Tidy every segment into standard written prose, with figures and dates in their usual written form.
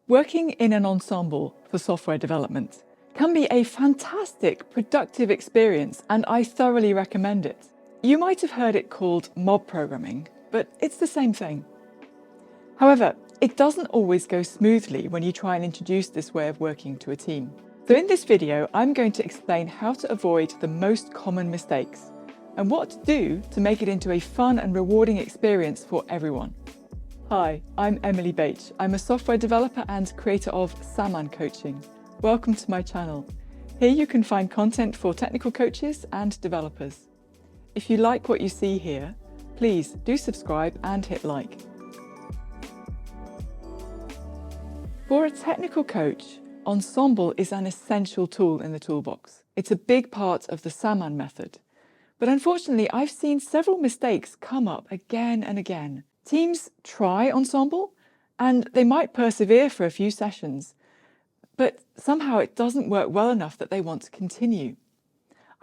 Working in an ensemble for software development can be a fantastic, productive experience, and I thoroughly recommend it. You might have heard it called mob programming, but it's the same thing. However, it doesn't always go smoothly when you try and introduce this way of working to a team. So in this video, I'm going to explain how to avoid the most common mistakes and what to do to make it into a fun and rewarding experience for everyone. Hi, I'm Emily Bache. I'm a software developer and creator of Saman Coaching. Welcome to my channel. Here you can find content for technical coaches and developers. If you like what you see here, please do subscribe and hit like. For a technical coach, Ensemble is an essential tool in the toolbox. It's a big part of the Saman method. But unfortunately, I've seen several mistakes come up again and again. Teams try Ensemble and they might persevere for a few sessions, but somehow it doesn't work well enough that they want to continue.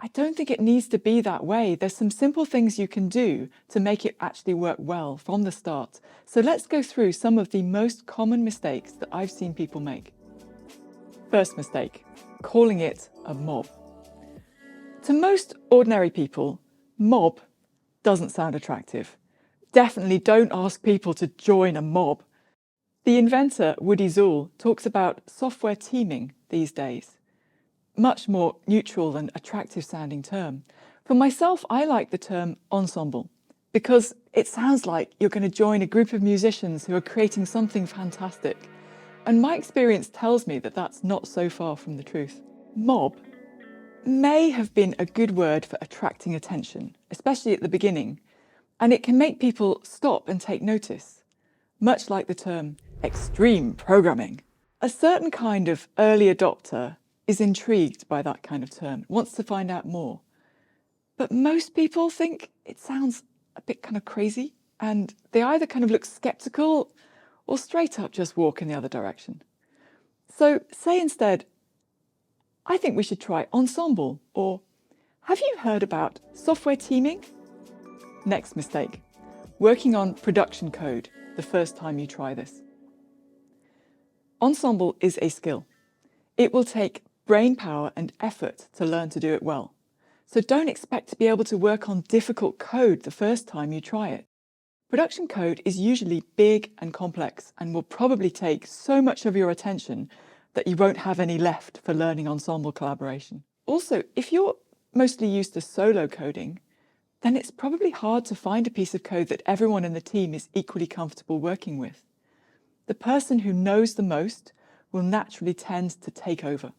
I don't think it needs to be that way. There's some simple things you can do to make it actually work well from the start. So let's go through some of the most common mistakes that I've seen people make. First mistake, calling it a mob. To most ordinary people, mob doesn't sound attractive. Definitely don't ask people to join a mob. The inventor, Zuill, talks about software teaming these days. Much more neutral and attractive sounding term. For myself, I like the term ensemble because it sounds like you're going to join a group of musicians who are creating something fantastic. And my experience tells me that that's not so far from the truth. Mob may have been a good word for attracting attention, especially at the beginning, and it can make people stop and take notice, much like the term extreme programming. A certain kind of early adopter is intrigued by that kind of term, wants to find out more. But most people think it sounds a bit kind of crazy, and they either kind of look skeptical or straight up just walk in the other direction. So say instead, I think we should try Ensemble, or have you heard about software teaming? Next mistake, working on production code the first time you try this. Ensemble is a skill. It will take brain power and effort to learn to do it well. So don't expect to be able to work on difficult code the first time you try it. Production code is usually big and complex and will probably take so much of your attention that you won't have any left for learning ensemble collaboration. Also, if you're mostly used to solo coding, then it's probably hard to find a piece of code that everyone in the team is equally comfortable working with. The person who knows the most will naturally tend to take over.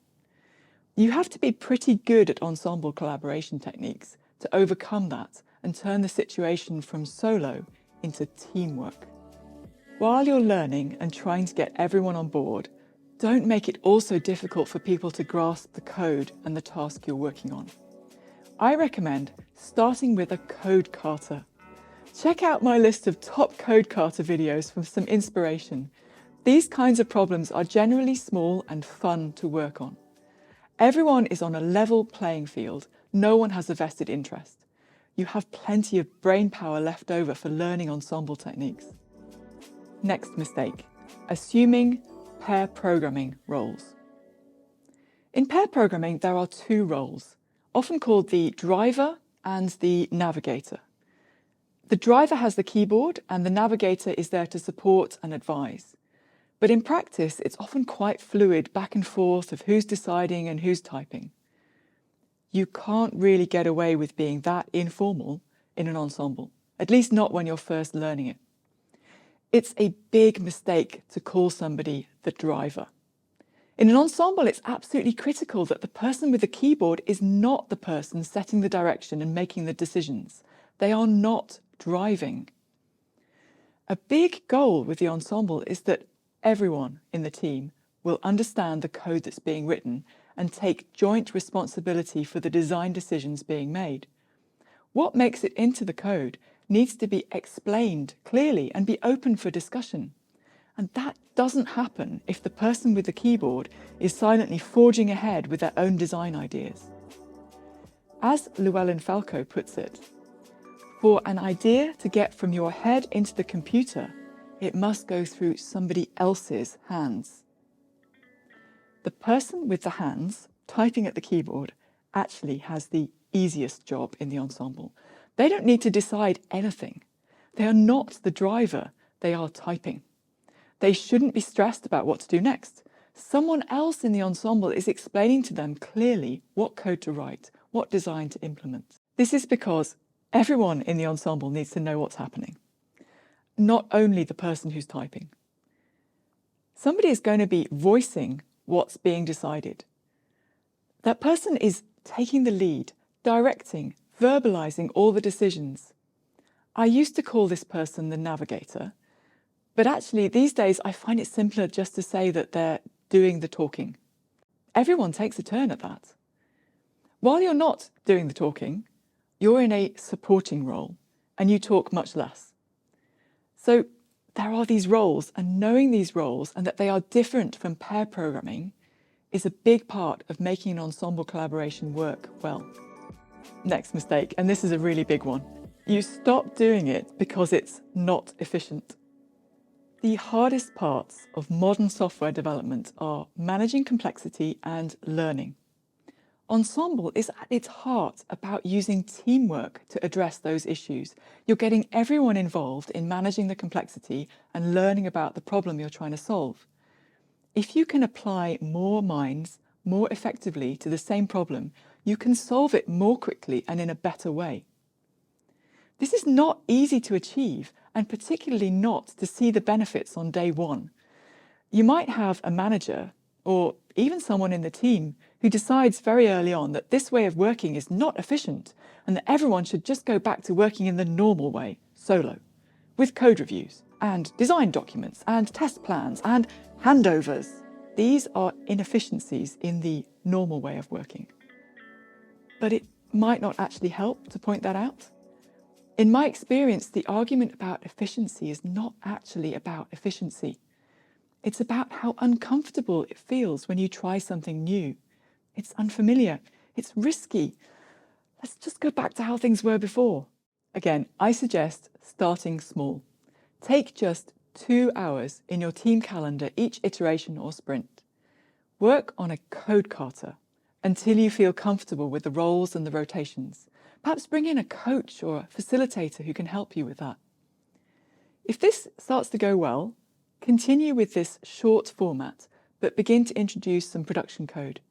You have to be pretty good at ensemble collaboration techniques to overcome that and turn the situation from solo into teamwork. While you're learning and trying to get everyone on board, don't make it also difficult for people to grasp the code and the task you're working on. I recommend starting with a code kata. Check out my list of top code kata videos for some inspiration. These kinds of problems are generally small and fun to work on. Everyone is on a level playing field. No one has a vested interest. You have plenty of brain power left over for learning ensemble techniques. Next mistake, assuming pair programming roles. In pair programming, there are two roles, often called the driver and the navigator. The driver has the keyboard and the navigator is there to support and advise. But in practice, it's often quite fluid back and forth of who's deciding and who's typing. You can't really get away with being that informal in an ensemble, at least not when you're first learning it. It's a big mistake to call somebody the driver. In an ensemble, it's absolutely critical that the person with the keyboard is not the person setting the direction and making the decisions. They are not driving. A big goal with the ensemble is that everyone in the team will understand the code that's being written and take joint responsibility for the design decisions being made. What makes it into the code needs to be explained clearly and be open for discussion. And that doesn't happen if the person with the keyboard is silently forging ahead with their own design ideas. As Llewellyn Falco puts it, for an idea to get from your head into the computer, it must go through somebody else's hands. The person with the hands typing at the keyboard actually has the easiest job in the ensemble. They don't need to decide anything. They are not the driver, they are typing. They shouldn't be stressed about what to do next. Someone else in the ensemble is explaining to them clearly what code to write, what design to implement. This is because everyone in the ensemble needs to know what's happening, not only the person who's typing. Somebody is going to be voicing what's being decided. That person is taking the lead, directing, verbalizing all the decisions. I used to call this person the navigator, but actually these days I find it simpler just to say that they're doing the talking. Everyone takes a turn at that. While you're not doing the talking, you're in a supporting role and you talk much less. So there are these roles, and knowing these roles and that they are different from pair programming is a big part of making an ensemble collaboration work well. Next mistake, and this is a really big one. You stop doing it because it's not efficient. The hardest parts of modern software development are managing complexity and learning. Ensemble is at its heart about using teamwork to address those issues. You're getting everyone involved in managing the complexity and learning about the problem you're trying to solve. If you can apply more minds more effectively to the same problem, you can solve it more quickly and in a better way. This is not easy to achieve, and particularly not to see the benefits on day one. You might have a manager, or even someone in the team, who decides very early on that this way of working is not efficient and that everyone should just go back to working in the normal way, solo, with code reviews and design documents and test plans and handovers. These are inefficiencies in the normal way of working. But it might not actually help to point that out. In my experience, the argument about efficiency is not actually about efficiency. It's about how uncomfortable it feels when you try something new. It's unfamiliar. It's risky. Let's just go back to how things were before. Again, I suggest starting small. Take just 2 hours in your team calendar each iteration or sprint. Work on a code kata until you feel comfortable with the roles and the rotations. Perhaps bring in a coach or a facilitator who can help you with that. If this starts to go well, continue with this short format, but begin to introduce some production code.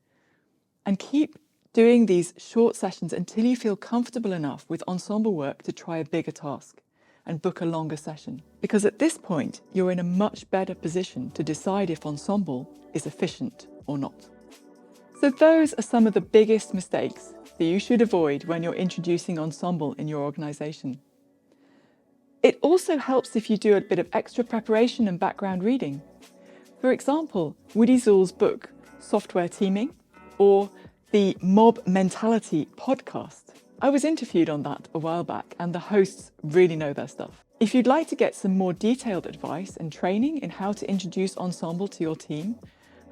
And keep doing these short sessions until you feel comfortable enough with ensemble work to try a bigger task and book a longer session. Because at this point, you're in a much better position to decide if ensemble is efficient or not. So those are some of the biggest mistakes that you should avoid when you're introducing ensemble in your organisation. It also helps if you do a bit of extra preparation and background reading. For example, Woody Zuill's book, Software Teaming, or the Mob Mentality podcast. I was interviewed on that a while back, and the hosts really know their stuff. If you'd like to get some more detailed advice and training in how to introduce ensemble to your team,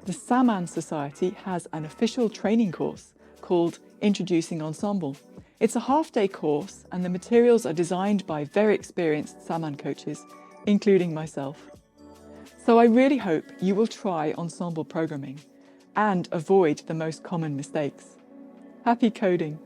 the Saman Society has an official training course called Introducing Ensemble. It's a half-day course, and the materials are designed by very experienced Saman coaches, including myself. So I really hope you will try ensemble programming and avoid the most common mistakes. Happy coding!